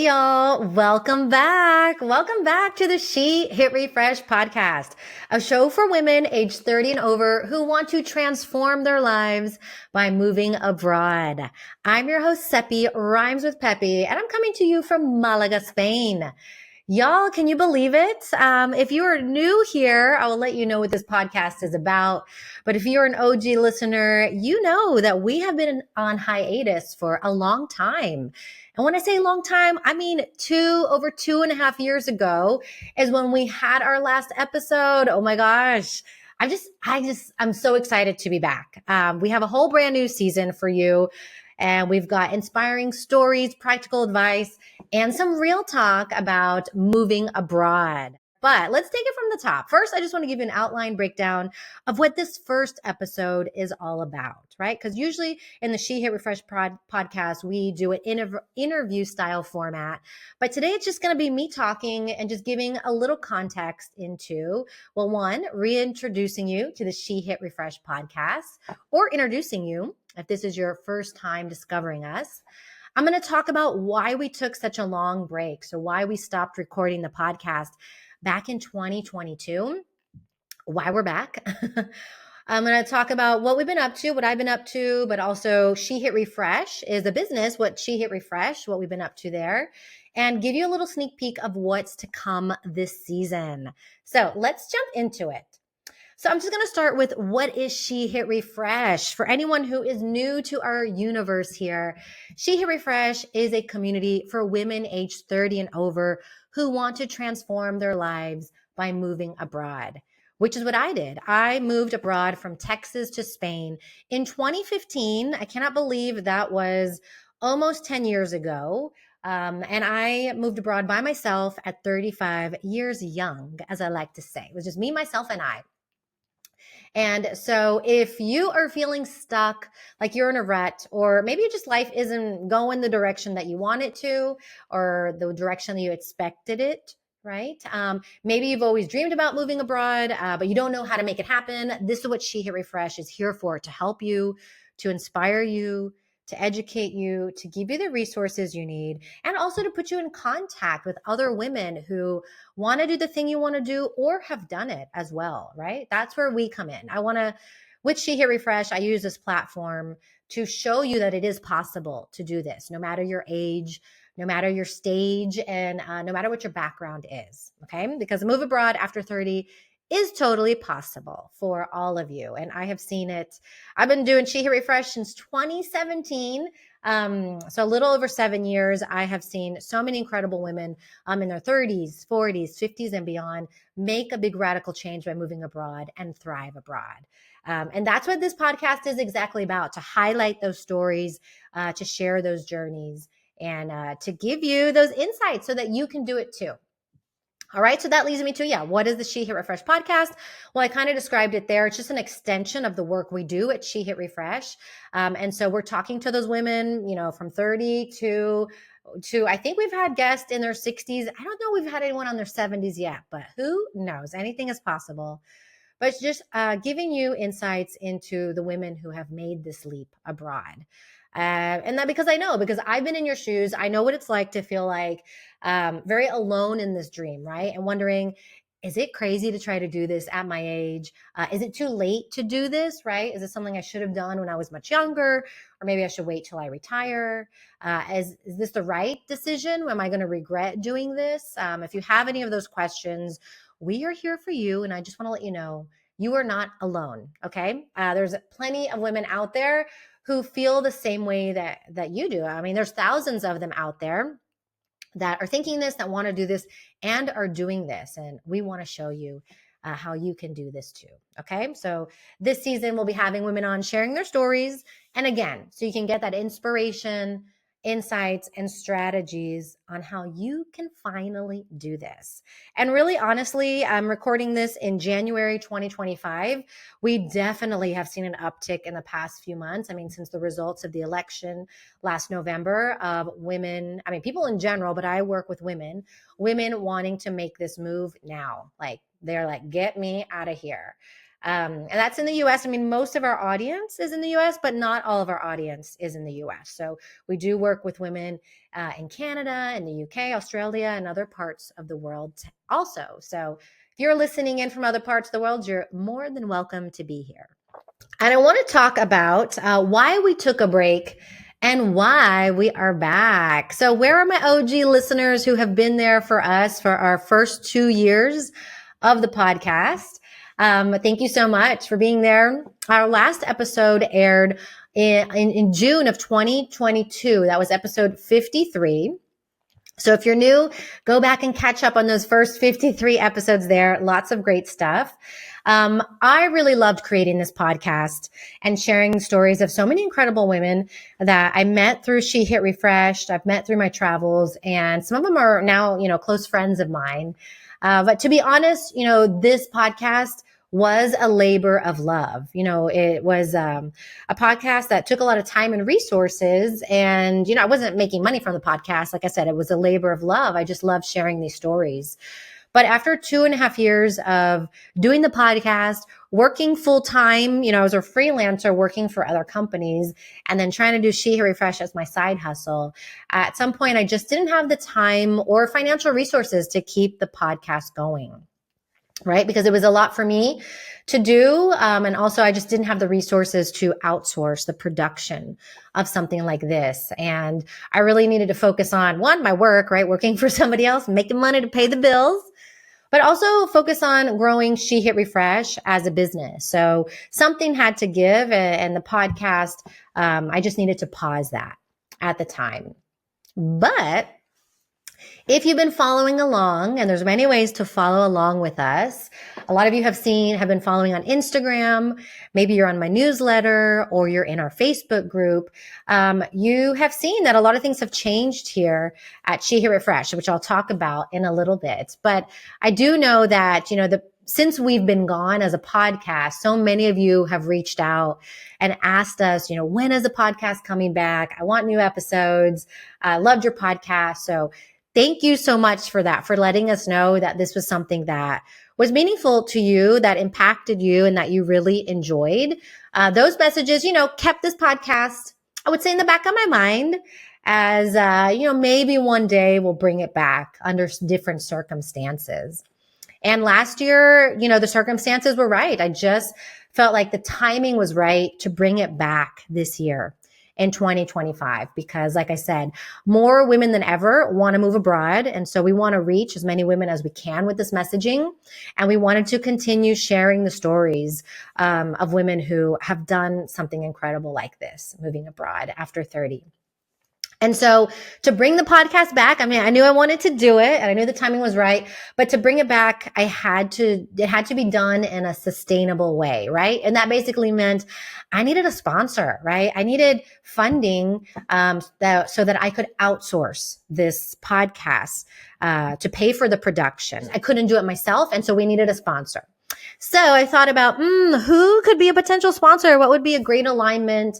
Hey y'all, welcome back. Welcome back to the She Hit Refresh podcast, a show for women aged 30 and over who want to transform their lives by moving abroad. I'm your host, Cepee, rhymes with peppy, and I'm coming to you from Malaga, Spain. Y'all, can you believe it? If you are new here, I will let you know what this podcast is about. But if you're an OG listener, you know that we have been on hiatus for a long time. And when I say long time, I mean over 2.5 years ago is when we had our last episode. Oh my gosh. I'm so excited to be back. We have a whole brand new season for you. And we've got inspiring stories, practical advice, and some real talk about moving abroad. But let's take it from the top. First, I just want to give you an outline breakdown of what this first episode is all about, right? Because usually in the She Hit Refresh podcast, we do an interview style format. But today it's just going to be me talking and just giving a little context into, well, one, reintroducing you to the She Hit Refresh podcast, or introducing you if this is your first time discovering us. I'm going to talk about why we took such a long break. So why we stopped recording the podcast back in 2022, why we're back. I'm going to talk about what we've been up to, what I've been up to, but also She Hit Refresh is a business, what She Hit Refresh, what we've been up to there, and give you a little sneak peek of what's to come this season. So let's jump into it. So I'm just going to start with what is She Hit Refresh? For anyone who is new to our universe here, She Hit Refresh is a community for women aged 30 and over who want to transform their lives by moving abroad, which is what I did. I moved abroad from Texas to Spain in 2015. I cannot believe that was almost 10 years ago. And I moved abroad by myself at 35 years young, as I like to say. It was just me, myself, and I. And so if you are feeling stuck, like you're in a rut, or maybe just life isn't going the direction that you want it to, or the direction that you expected it, right? Maybe you've always dreamed about moving abroad, but you don't know how to make it happen. This is what She Hit Refresh is here for, to help you, to inspire you, to educate you, to give you the resources you need, and also to put you in contact with other women who want to do the thing you want to do or have done it as well, right? That's where we come in. With She Hit Refresh, I use this platform to show you that it is possible to do this, no matter your age, no matter your stage, and no matter what your background is, okay? Because a move abroad after 30 is totally possible for all of you. And I have seen it. I've been doing She Hit Refresh since 2017. So a little over 7 years. I have seen so many incredible women in their 30s, 40s, 50s, and beyond make a big radical change by moving abroad and thrive abroad. And that's what this podcast is exactly about, to highlight those stories, to share those journeys, and to give you those insights so that you can do it too. All right. So that leads me to, what is the She Hit Refresh podcast? Well, I kind of described it there. It's just an extension of the work we do at She Hit Refresh. And so we're talking to those women, from 30 to I think we've had guests in their 60s. I don't know we've had anyone on their 70s yet, but who knows? Anything is possible. But it's just giving you insights into the women who have made this leap abroad. And that because I've been in your shoes. I know what it's like to feel like very alone in this dream, right? And wondering, is it crazy to try to do this at my age? Is it too late to do this, right? Is it something I should have done when I was much younger? Or maybe I should wait till I retire? Is this the right decision? Am I going to regret doing this? If you have any of those questions, we are here for you. And I just want to let you know, you are not alone, okay? There's plenty of women out there who feel the same way that you do. I mean, there's thousands of them out there that are thinking this, that want to do this, and are doing this. And we want to show you how you can do this too. Okay. So this season, we'll be having women on sharing their stories. And again, so you can get that inspiration, insights, and strategies on how you can finally do this. And really, honestly, I'm recording this in January 2025. We definitely have seen an uptick in the past few months. I mean, since the results of the election last November, of women, people in general, but I work with women wanting to make this move now. Like, they're like, get me out of here. And that's in the US. I mean, most of our audience is in the US, but not all of our audience is in the US. So we do work with women in Canada, in the UK, Australia, and other parts of the world also. So if you're listening in from other parts of the world, you're more than welcome to be here. And I want to talk about why we took a break and why we are back. So where are my OG listeners who have been there for us for our first 2 years of the podcast? Thank you so much for being there. Our last episode aired in June of 2022. That was episode 53. So if you're new, go back and catch up on those first 53 episodes there. Lots of great stuff. I really loved creating this podcast and sharing stories of so many incredible women that I met through She Hit Refreshed. I've met through my travels, and some of them are now, close friends of mine. But to be honest, this podcast was a labor of love. It was a podcast that took a lot of time and resources. And, I wasn't making money from the podcast. Like I said, it was a labor of love. I just love sharing these stories. But after 2.5 years of doing the podcast, working full time, I was a freelancer working for other companies and then trying to do She Hit Refresh as my side hustle. At some point, I just didn't have the time or financial resources to keep the podcast going. Right? Because it was a lot for me to do. And also I just didn't have the resources to outsource the production of something like this. And I really needed to focus on my work, right? Working for somebody else, making money to pay the bills, but also focus on growing She Hit Refresh as a business. So something had to give, and the podcast, I just needed to pause that at the time. But if you've been following along, and there's many ways to follow along with us, a lot of you have been following on Instagram, maybe you're on my newsletter or you're in our Facebook group. You have seen that a lot of things have changed here at She Hit Refresh, which I'll talk about in a little bit. But I do know that, since we've been gone as a podcast, so many of you have reached out and asked us, when is the podcast coming back? I want new episodes. I loved your podcast. So thank you so much for that, for letting us know that this was something that was meaningful to you, that impacted you, and that you really enjoyed. Those messages, kept this podcast, I would say, in the back of my mind as, maybe one day we'll bring it back under different circumstances. And last year, the circumstances were right. I just felt like the timing was right to bring it back this year in 2025, because like I said, more women than ever want to move abroad. And so we want to reach as many women as we can with this messaging. And we wanted to continue sharing the stories of women who have done something incredible like this, moving abroad after 30. And so to bring the podcast back, I knew I wanted to do it and I knew the timing was right, but to bring it back, it had to be done in a sustainable way, right? And that basically meant I needed a sponsor, right? I needed funding so that I could outsource this podcast to pay for the production. I couldn't do it myself, and so we needed a sponsor. So I thought about who could be a potential sponsor? What would be a great alignment?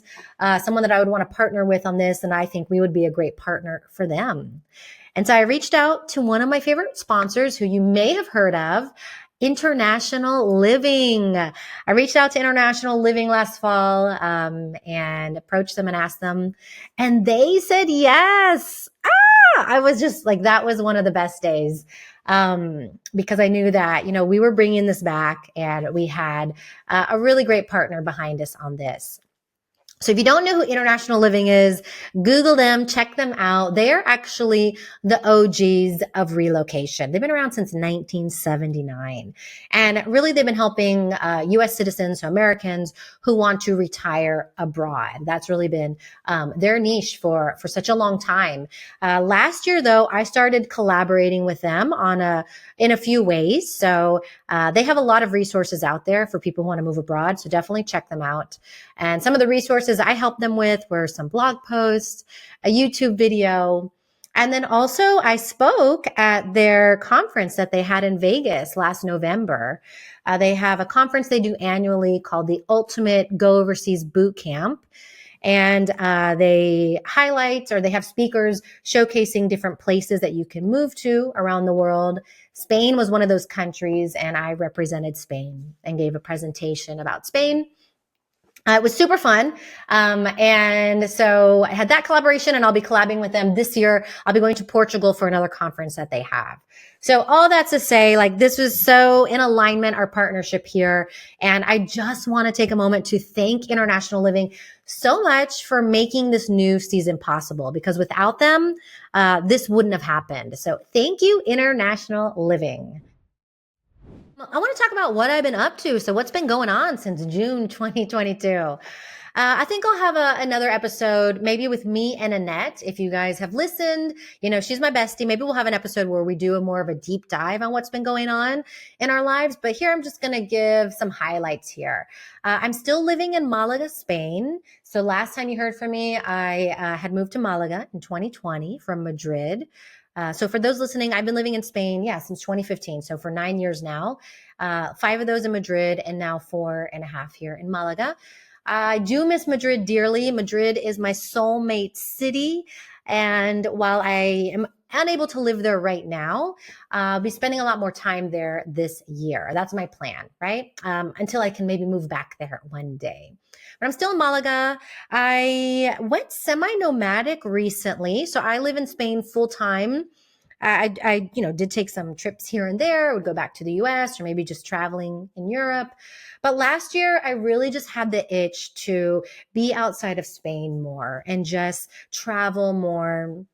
Someone that I would want to partner with on this, and I think we would be a great partner for them. And so I reached out to one of my favorite sponsors who you may have heard of, International Living. I reached out to International Living last fall and approached them and asked them, and they said yes. I was just like, that was one of the best days. Because I knew that, we were bringing this back and we had a really great partner behind us on this. So if you don't know who International Living is, Google them, check them out. They are actually the OGs of relocation. They've been around since 1979. And really they've been helping U.S. citizens, so Americans who want to retire abroad. That's really been their niche for such a long time. Last year, though, I started collaborating with them in a few ways. So they have a lot of resources out there for people who want to move abroad. So definitely check them out. And some of the resources I helped them with were some blog posts, a YouTube video, and then also I spoke at their conference that they had in Vegas last November. They have a conference they do annually called the Ultimate Go Overseas Boot Camp. And they highlight, or they have speakers showcasing different places that you can move to around the world. Spain was one of those countries, and I represented Spain and gave a presentation about Spain. It was super fun. And so I had that collaboration, and I'll be collabing with them this year. I'll be going to Portugal for another conference that they have. So all that's to say, like, this was so in alignment, our partnership here. And I just want to take a moment to thank International Living so much for making this new season possible, because without them, this wouldn't have happened. So thank you, International Living. I want to talk about what I've been up to. So what's been going on since June 2022? I think I'll have another episode, maybe with me and Annette. If you guys have listened, she's my bestie. Maybe we'll have an episode where we do a more of a deep dive on what's been going on in our lives. But here, I'm just going to give some highlights here. I'm still living in Malaga, Spain. So last time you heard from me, I had moved to Malaga in 2020 from Madrid. So for those listening, I've been living in Spain, since 2015. So for 9 years now, 5 of those in Madrid, and now 4.5 here in Malaga. I do miss Madrid dearly. Madrid is my soulmate city. And while I am unable to live there right now, I'll be spending a lot more time there this year. That's my plan, right? Until I can maybe move back there one day. But I'm still in Malaga. I went semi-nomadic recently. So I live in Spain full time. I did take some trips here and there. I would go back to the US, or maybe just traveling in Europe. But last year, I really just had the itch to be outside of Spain more and just travel more.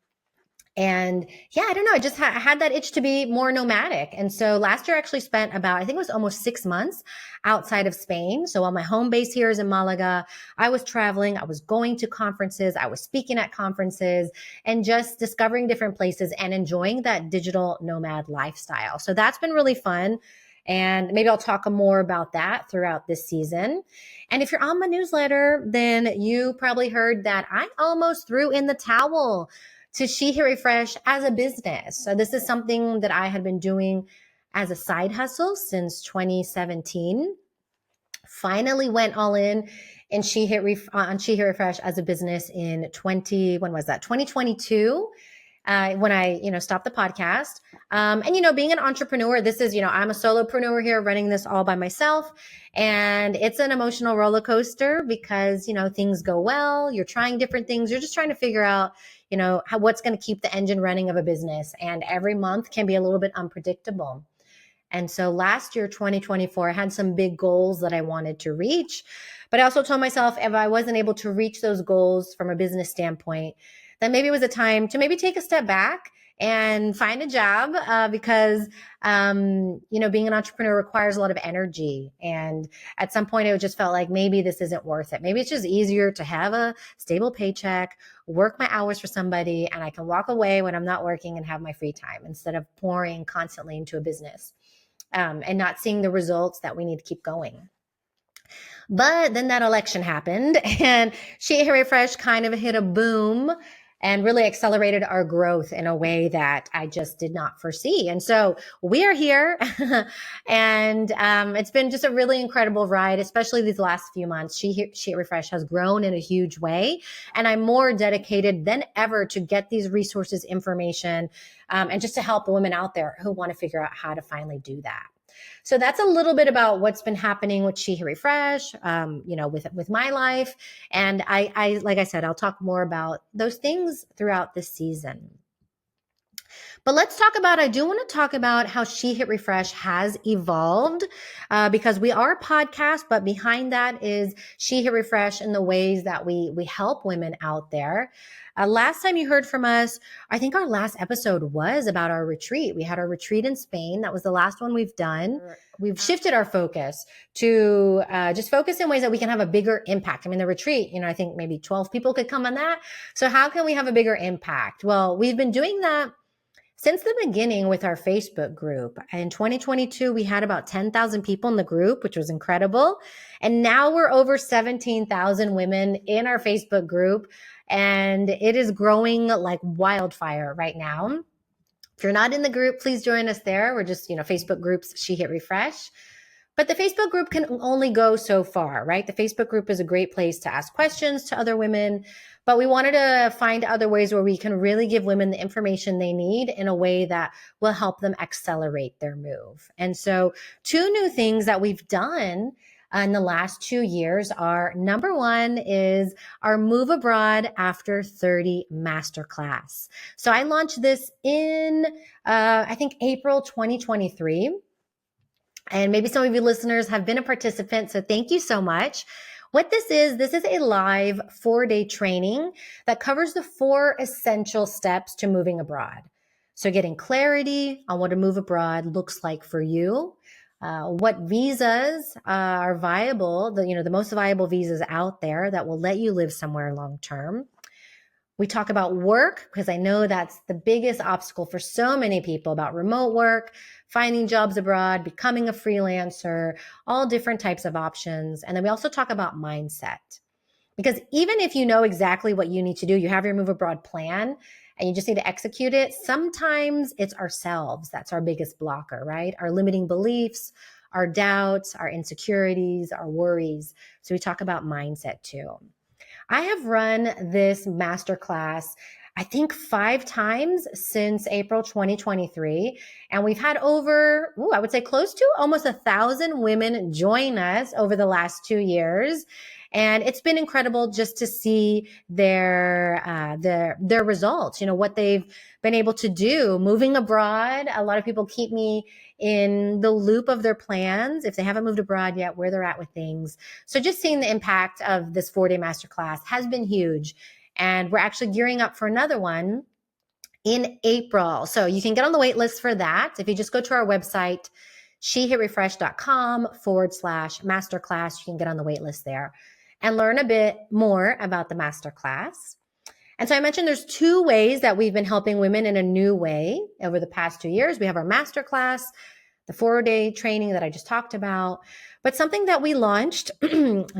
And I don't know. I just had that itch to be more nomadic. And so last year I actually spent I think it was almost 6 months outside of Spain. So while my home base here is in Malaga, I was traveling, I was going to conferences, I was speaking at conferences, and just discovering different places and enjoying that digital nomad lifestyle. So that's been really fun. And maybe I'll talk more about that throughout this season. And if you're on my newsletter, then you probably heard that I almost threw in the towel to She Hit Refresh as a business. So this is something that I had been doing as a side hustle since 2017. Finally went all in and She Hit Refresh as a business in 2022. When I, stopped the podcast. And, being an entrepreneur, this is, I'm a solopreneur here running this all by myself. And it's an emotional roller coaster because, things go well. You're trying different things. You're just trying to figure out, what's going to keep the engine running of a business. And every month can be a little bit unpredictable. And so last year, 2024, I had some big goals that I wanted to reach. But I also told myself if I wasn't able to reach those goals from a business standpoint, then maybe it was a time to maybe take a step back and find a job because, being an entrepreneur requires a lot of energy. And at some point, it just felt like maybe this isn't worth it. Maybe it's just easier to have a stable paycheck, work my hours for somebody, and I can walk away when I'm not working and have my free time instead of pouring constantly into a business and not seeing the results that we need to keep going. But then that election happened, and She Hit Refresh kind of hit a boom and really accelerated our growth in a way that I just did not foresee. And so we are here and it's been just a really incredible ride, especially these last few months. She Hit Refresh has grown in a huge way, and I'm more dedicated than ever to get these resources, information, and just to help the women out there who want to figure out how to finally do that. So that's a little bit about what's been happening with She Hit Refresh, with my life. And I, like I said, I'll talk more about those things throughout this season. But I do want to talk about how She Hit Refresh has evolved because we are a podcast, but behind that is She Hit Refresh and the ways that we help women out there. Last time you heard from us, I think our last episode was about our retreat. We had our retreat in Spain. That was the last one we've done. We've shifted our focus to just focus in ways that we can have a bigger impact. I mean, the retreat, I think maybe 12 people could come on that. So how can we have a bigger impact? Well, we've been doing that since the beginning with our Facebook group. In 2022, we had about 10,000 people in the group, which was incredible. And now we're over 17,000 women in our Facebook group. And it is growing like wildfire right now. If you're not in the group, please join us there. We're just, Facebook groups, She Hit Refresh. But the Facebook group can only go so far, right? The Facebook group is a great place to ask questions to other women, but we wanted to find other ways where we can really give women the information they need in a way that will help them accelerate their move. And so, two new things that we've done in the last 2 years are, number one is our Move Abroad After 30 Masterclass. So I launched this in, I think, April 2023. And maybe some of you listeners have been a participant, so thank you so much. What this is a live 4-day training that covers the 4 essential steps to moving abroad. So getting clarity on what a move abroad looks like for you, what visas are viable, the most viable visas out there that will let you live somewhere long term. We talk about work because I know that's the biggest obstacle for so many people, about remote work, finding jobs abroad, becoming a freelancer, all different types of options. And then we also talk about mindset. Because even if you know exactly what you need to do, you have your move abroad plan and you just need to execute it, sometimes it's ourselves that's our biggest blocker, right? Our limiting beliefs, our doubts, our insecurities, our worries. So we talk about mindset too. I have run this masterclass, I think 5 times since April 2023. And we've had over, I would say close to almost 1,000 women join us over the last 2 years. And it's been incredible just to see their results, what they've been able to do moving abroad. A lot of people keep me in the loop of their plans, if they haven't moved abroad yet, where they're at with things. So just seeing the impact of this 4-day masterclass has been huge. And we're actually gearing up for another one in April. So you can get on the wait list for that. If you just go to our website, shehitrefresh.com/masterclass, you can get on the wait list there and learn a bit more about the masterclass. And so I mentioned there's 2 ways that we've been helping women in a new way over the past 2 years. We have our masterclass, the 4-day training that I just talked about. But something that we launched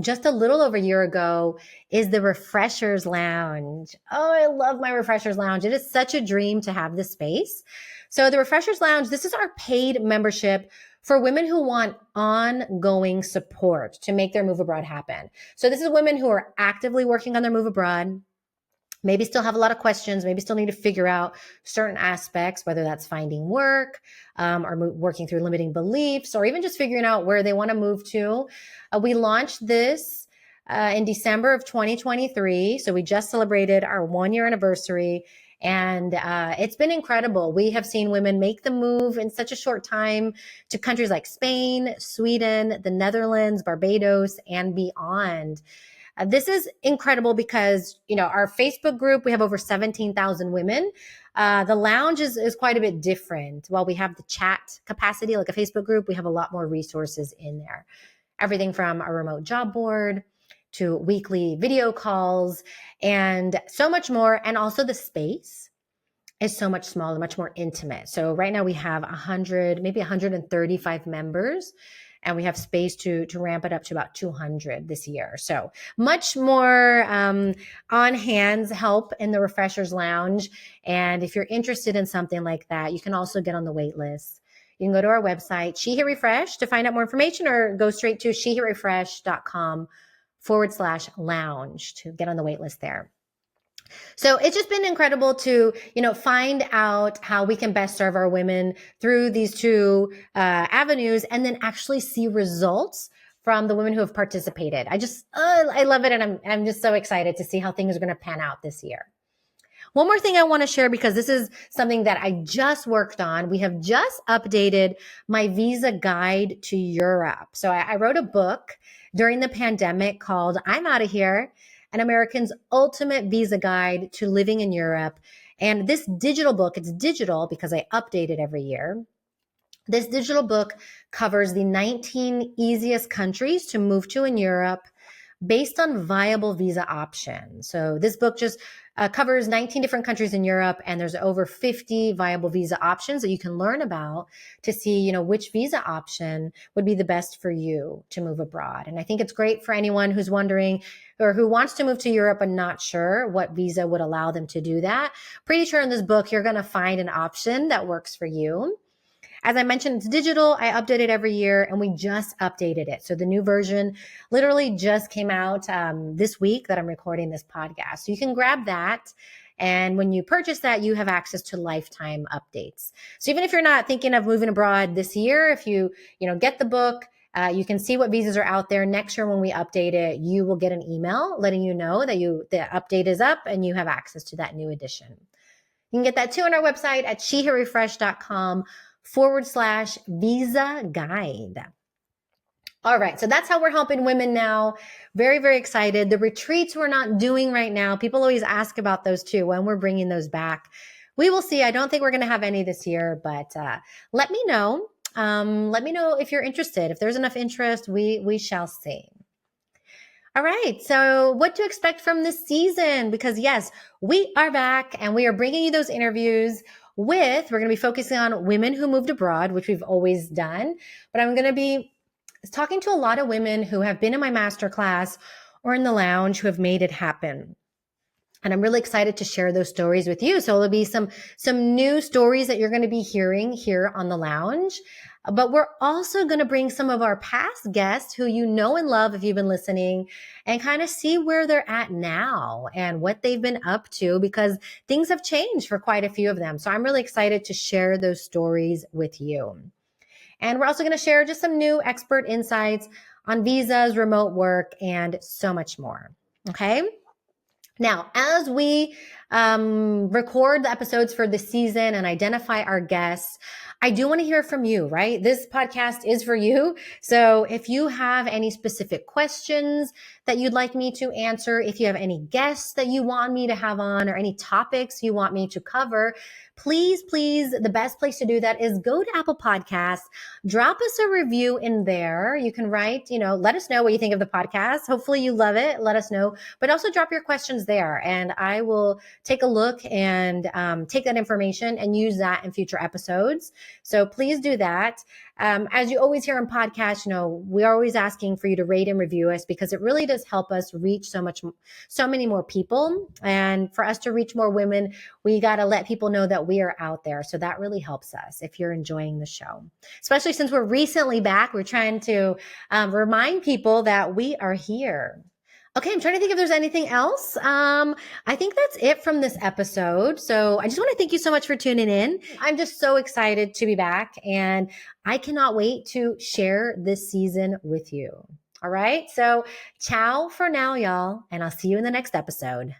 just a little over a year ago is the Refreshers Lounge. Oh, I love my Refreshers Lounge. It is such a dream to have this space. So the Refreshers Lounge, this is our paid membership for women who want ongoing support to make their move abroad happen. So this is women who are actively working on their move abroad, maybe still have a lot of questions, maybe still need to figure out certain aspects, whether that's finding work or working through limiting beliefs, or even just figuring out where they want to move to. We launched this in December of 2023. So we just celebrated our 1-year anniversary. And it's been incredible. We have seen women make the move in such a short time to countries like Spain, Sweden, the Netherlands, Barbados, and beyond. This is incredible because, our Facebook group, we have over 17,000 women. The lounge is quite a bit different. While we have the chat capacity like a Facebook group, we have a lot more resources in there. Everything from a remote job board to weekly video calls and so much more. And also the space is so much smaller, much more intimate. So right now we have 100, maybe 135 members. And we have space to ramp it up to about 200 this year. So much more on-hands help in the Refreshers Lounge. And if you're interested in something like that, you can also get on the wait list. You can go to our website, She Hit Refresh, to find out more information, or go straight to shehitrefresh.com/lounge to get on the wait list there. So it's just been incredible to, find out how we can best serve our women through these 2 avenues, and then actually see results from the women who have participated. I love it. And I'm just so excited to see how things are going to pan out this year. One more thing I want to share, because this is something that I just worked on. We have just updated my visa guide to Europe. So I wrote a book during the pandemic called I'm Out of Here, an American's Ultimate Visa Guide to Living in Europe. And this digital book, it's digital because I update it every year. This digital book covers the 19 easiest countries to move to in Europe based on viable visa options. So this book just covers 19 different countries in Europe, and there's over 50 viable visa options that you can learn about to see, which visa option would be the best for you to move abroad. And I think it's great for anyone who's wondering or who wants to move to Europe and not sure what visa would allow them to do that. Pretty sure in this book, you're going to find an option that works for you. As I mentioned, it's digital. I update it every year, and we just updated it. So the new version literally just came out this week that I'm recording this podcast. So you can grab that. And when you purchase that, you have access to lifetime updates. So even if you're not thinking of moving abroad this year, if you get the book, you can see what visas are out there. Next year, when we update it, you will get an email letting you know that the update is up and you have access to that new edition. You can get that too on our website at shehhitrefresh.com/visa guide. All right. So that's how we're helping women now. Very, very excited. The retreats we're not doing right now. People always ask about those too, when we're bringing those back. We will see. I don't think we're going to have any this year, but let me know. Let me know if you're interested. If there's enough interest, we shall see. All right. So what to expect from this season? Because yes, we are back and we are bringing you those interviews we're going to be focusing on women who moved abroad, which we've always done. But I'm going to be talking to a lot of women who have been in my masterclass or in the lounge who have made it happen. And I'm really excited to share those stories with you. So there'll be some new stories that you're going to be hearing here on the lounge. But we're also going to bring some of our past guests who you know and love if you've been listening and kind of see where they're at now and what they've been up to, because things have changed for quite a few of them. So I'm really excited to share those stories with you. And we're also going to share just some new expert insights on visas, remote work, and so much more. Okay. Now, as we record the episodes for the season and identify our guests, I do want to hear from you, right? This podcast is for you. So if you have any specific questions that you'd like me to answer, if you have any guests that you want me to have on or any topics you want me to cover, please, the best place to do that is go to Apple Podcasts, drop us a review in there. You can write, let us know what you think of the podcast. Hopefully you love it. Let us know, but also drop your questions there and I will take a look and take that information and use that in future episodes. So please do that. As you always hear on podcasts, we're always asking for you to rate and review us because it really does help us reach so many more people. And for us to reach more women, we got to let people know that we are out there. So that really helps us if you're enjoying the show, especially since we're recently back. We're trying to remind people that we are here. Okay, I'm trying to think if there's anything else. I think that's it from this episode. So I just want to thank you so much for tuning in. I'm just so excited to be back and I cannot wait to share this season with you. All right, so ciao for now, y'all, and I'll see you in the next episode.